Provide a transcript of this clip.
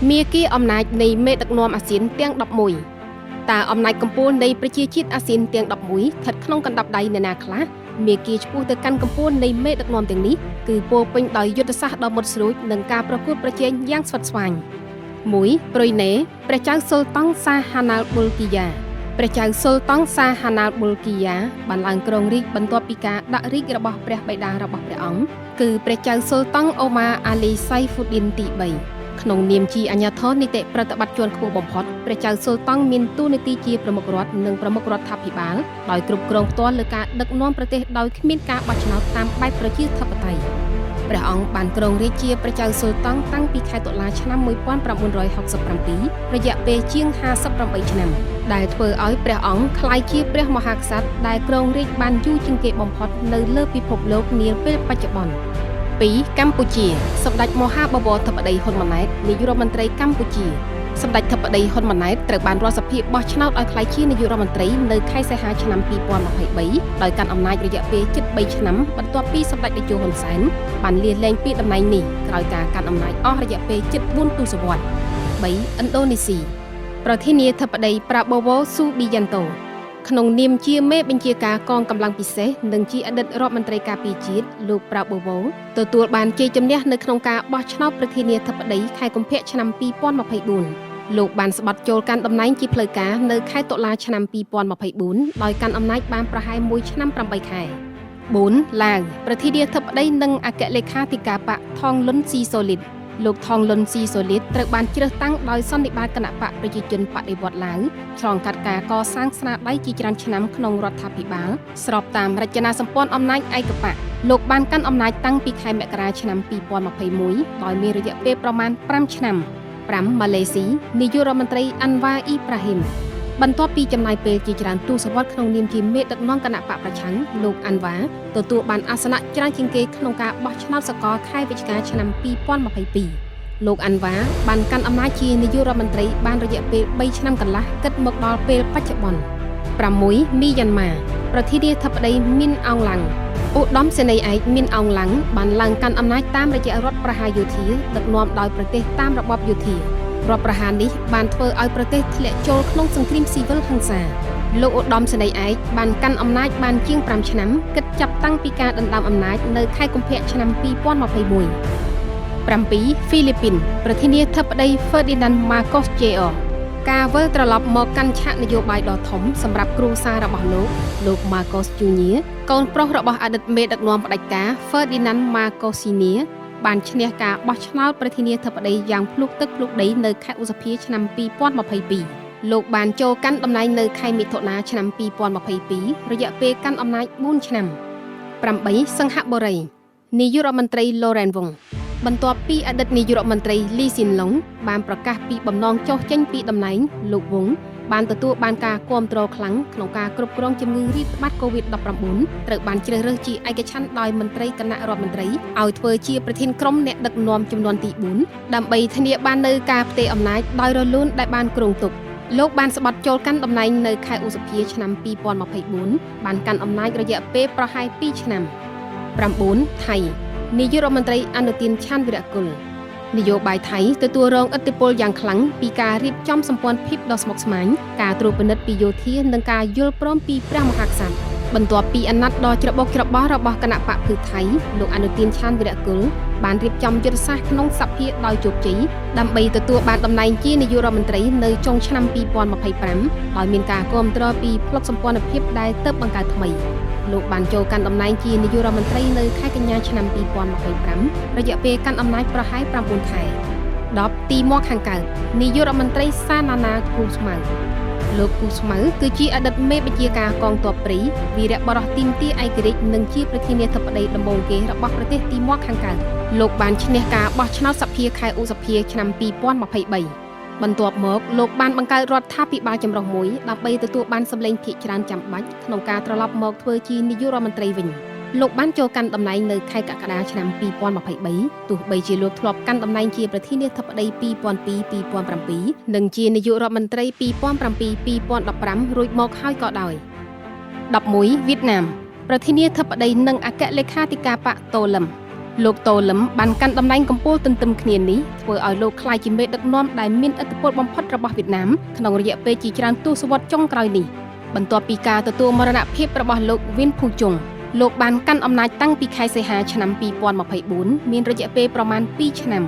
មាគ៌ាអំណាចនៃមេដឹកនាំអាស៊ានទាំង11តើអំណាចកម្ពុជានៃប្រជាជាតិអាស៊ានទាំង11ស្ថិតក្នុងកណ្ដាប់ដៃអ្នកណាខ្លះមាគ៌ាឆ្ពោះទៅកាន់កម្ពុជានៃមេដឹកនាំទាំងនេះគឺពោរពេញដោយយុទ្ធសាស្ត្រដ៏មុតស្រួចនិងការប្រកួតប្រជែងយ៉ាងស្វិតស្វាញ 1. ប្រុយណេព្រះចៅសុលតង់សាហាណាល់ប៊ុលគីយ៉ាព្រះចៅសុលតង់សាហាណាល់ប៊ុលគីយ៉ាបានឡើងគ្រងរាជ្យបន្ទាប់ពីការដាក់រាជ្យរបស់ព្រះបិតារបស់ព្រះអង្គគឺព្រះចៅសុលតង់អូម៉ាអាលីសៃហ្វូឌីនទី3ក្នុងនាមជាអាជ្ញាធរនីតិប្រតិបត្តិជាន់ខ្ពស់បំផុតព្រះចៅសុលតង់មានតួនាទីជាប្រមុខរដ្ឋនិងប្រមុខរដ្ឋាភិបាលដោយគ្រប់គ្រងផ្ទាល់លើការដឹកនាំប្រទេសដោយគ្មានការបោះឆ្នោតតាមបែបប្រជាធិបតេយ្យព្រះអង្គបានគ្រងរាជ្យជាព្រះចៅសុលតង់តាំងពីខែតុលាឆ្នាំ1967រយៈពេលជាង58ឆ្នាំដែលធ្វើឲ្យព្រះអង្គក្លាយជាព្រះមហាក្សត្រដែលគ្រងរាជ្យបានយូរជាងគេបំផុតនៅលើពិភពលោកនាពេលបច្ចុប្បន្ន 2. កម្ពុជាសម្ដេចមហាបវរធិបតីហ៊ុនម៉ាណែតនាយករដ្ឋមន្ត្រីកម្ពុជាសម្ដេចធិបតីហ៊ុនម៉ាណែតត្រូវបានរដ្ឋសភាបោះឆ្នោតឲ្យក្លាយជានាយករដ្ឋមន្ត្រីនៅខែសីហាឆ្នាំ2023ដោយកាន់អំណាចរយៈពេលជិត3ឆ្នាំបន្ទាប់ពីសម្ដេចតេជោហ៊ុនសែនបានលាលែងពីតំណែងនេះក្រោយការកាន់អំណាចអស់រយៈពេលជិត4ទសវត្សរ៍ 3. ឥណ្ឌូនេស៊ីប្រធានាធិបតីប្រាបូវ៉ូស៊ូប៊ីយ៉ាន់តូក្នុងនាមជាមេបញ្ជាការកងកម្លាំងពិសេសនិងជាអតីតរដ្ឋមន្ត្រីការពារជាតិលោកប្រាបូវ៉ូទទួលបានជ័យជំនះនៅក្នុងការបោះឆ្នោតប្រធានាធិបតីខែកុម្ភៈឆ្នាំ2024លោកបានស្បត់ចូលកាន់តំណែងជាផ្លូវការនៅខែតុលាឆ្នាំ2024ដោយកាន់អំណាចបានប្រហែល1ឆ្នាំ8ខែ 4. ឡាវប្រធានាធិបតីនិងអគ្គលេខាធិការបកថងលុនស៊ីសូលីតលោកថងលុនស៊ីសូលីតត្រូវបានជ្រើសតាំងដោយសន្និបាតគណៈបកប្រជាជនបដិវត្តន៍ឡាវឆ្លងកាត់ការកសាងស្នាដៃជាច្រើនឆ្នាំក្នុងរដ្ឋាភិបាលស្របតាមរចនាសម្ព័ន្ធអំណាចឯកបកលោកបានកាន់អំណាចតាំងពីខែមករាឆ្នាំ2021ដោយមានរយៈពេលប្រមាណ5ឆ្នាំ 5. ម៉ាឡេស៊ីនាយករដ្ឋមន្ត្រីអាន់វ៉ាអ៊ីប្រាហ៊ីមបន្ទាប់ពីចំណាយពេលជាច្រើនទសវត្សរ៍ក្នុងនាមជាមេដឹកនាំគណៈបកប្រឆាំងលោកអាន់វ៉ាទទួលបានអាសនៈច្រើនជាងគេក្នុងការបោះឆ្នោតសកលខែវិច្ឆិកាឆ្នាំ2022លោកអាន់វ៉ាបានកាន់អំណាចជានាយករដ្ឋមន្ត្រីបានរយៈពេល3ឆ្នាំកន្លះគិតមកដល់ពេលបច្ចុប្បន្ន 6. មីយ៉ាន់ម៉ាប្រធានាធិបតីមីនអងឡាំងឧត្តមសេនីយ៍ឯកមីនអងឡាំងបានឡើងកាន់អំណាចតាមរយៈរដ្ឋប្រហារយោធាដឹកនាំដោយប្រទេសតាមរបបយោធារដ្ឋប្រហារនេះបានធ្វើឲ្យប្រទេសធ្លាក់ចូលក្នុងសង្គ្រាមស៊ីវិលហិង្សាលោកឧត្តមសេនីយ៍ឯកបានកាន់អំណាចបានជាង5ឆ្នាំគិតចាប់តាំងពីការដណ្ដើមអំណាចនៅខែកុម្ភៈឆ្នាំ2021 7. ហ្វីលីពីនប្រធានាធិបតី Ferdinand Marcos Jr. ការវិលត្រឡប់មកកាន់ឆាកនយោបាយដ៏ធំសម្រាប់គ្រួសាររបស់លោក Marcos Jr. កូនប្រុសរបស់អតីតមេដឹកនាំផ្ដាច់ការ Ferdinand Marcos Sr. បានឈ្នះការបោះឆ្នោតប្រធានាធិបតីយ៉ាងភ្លុកទឹកភ្លុកដីនៅខែឧសភាឆ្នាំ2022លោកបានចូលកាន់តំណែងនៅខែមិថុនាឆ្នាំ2022រយៈពេលកាន់អំណាច4ឆ្នាំ 8. សង្ហបុរីនាយករដ្ឋមន្ត្រី Lauren Wongបន្ទាប់ពីអតីតនាយករដ្ឋមន្ត្រីលីស៊ីនឡុងបានប្រកាសពីបំណងចុះចេញពីតំណែងលោកវងបានទទួលបានការគាំទ្រខ្លាំងក្នុងការគ្រប់គ្រងជំងឺរាតត្បាត COVID-19 ត្រូវបានជ្រើសរើសជាឯកច្ឆន្ទដោយមន្ត្រីគណៈរដ្ឋមន្ត្រីឲ្យធ្វើជាប្រធានក្រុមអ្នកដឹកនាំចំនួនទី4ដើម្បីធានាបាននូវការផ្ទេរអំណាចដោយរលូនដែលបានគ្រោងទុកលោកបានស្បត់ចូលកាន់តំណែងនៅខែឧសភាឆ្នាំ2024បានកាន់អំណាចរយៈពេលប្រហែល2ឆ្នាំ 9. ថៃនាយករដ្ឋមន្ត្រីអនុទានឆាន់វីរៈគុលនយោបាយថៃទទួលរងឥទ្ធិពលយ៉ាងខ្លាំងពីការរៀបចំសម្ព័ន្ធភាពដ៏ស្មុគស្មាញការត្រួតពិនិត្យពីយោធានិងការយល់ព្រមពីព្រះមហាក្សត្របន្ទាប់ពីអាណត្តិដ៏ច្របូកច្របល់របស់គណៈបកភឿថៃលោកអនុទានឆាន់វីរៈគុលបានរៀបចំយុទ្ធសាស្ត្រក្នុងសភាដោយជោគជ័យដើម្បីទទួលបានតំណែងជានាយករដ្ឋមន្ត្រីនៅចុងឆ្នាំ2025ដោយមានការគាំទ្រពីផ្លុកសម្ព័ន្ធភាពដែលទើបបង្កើតថ្មីលោកបានចូលកាន់តំណែងជានាយករដ្ឋមន្ត្រីនៅខែកញ្ញាឆ្នាំ2025រយៈពេលកាន់អំណាចប្រហែល9ខែ 10. ទីមាត់ខាងកើតនាយករដ្ឋមន្ត្រីសាណាណាគូស្មៅលោកគូស្មៅគឺជាអតីតមេបញ្ជាការកងទ័ពព្រៃវីរៈបរិះទីមទីឯករាជ្យនិងជាប្រធានាធិបតីដំបូងគេរបស់ប្រទេសទីមាត់ខាងកើតលោកបានឈ្នះការបោះឆ្នោតសភាខែឧសភាឆ្នាំ2023បន្ទាប់មកលោកបានបង្កើតរដ្ឋាភិបាលចម្រុះមួយដើម្បីទទួលបានសម្លេងភាគច្រើនចាំបាច់ក្នុងការត្រឡប់មកធ្វើជានាយករដ្ឋមន្ត្រីវិញលោកបានចូលកាន់តំណែងនៅខែកក្កដាឆ្នាំ2023ទោះបីជាលោកធ្លាប់កាន់តំណែងជាប្រធានាធិបតី2002-2007និងជានាយករដ្ឋមន្ត្រី2007-2015រួចមកហើយក៏ដោយ 11. វៀតណាមប្រធានាធិបតីនិងអគ្គលេខាធិការបកតូលឹម លោកតូលឹមបានកាន់តំណែងកំពូលទន្ទឹមគ្នានេះធ្វើឲ្យលោកក្លាយជាមេដឹកនាំដែលមានឥទ្ធិពលបំផុតរបស់វៀតណាមក្នុងរយៈពេលជាច្រើនទសវត្សរ៍ចុងក្រោយនេះបន្ទាប់ពីការទទួលមរណភាពរបស់លោកវៀនភូជុងលោកបានកាន់អំណាចតាំងពីខែសីហាឆ្នាំ2024មានរយៈពេលប្រមាណ2ឆ្នាំ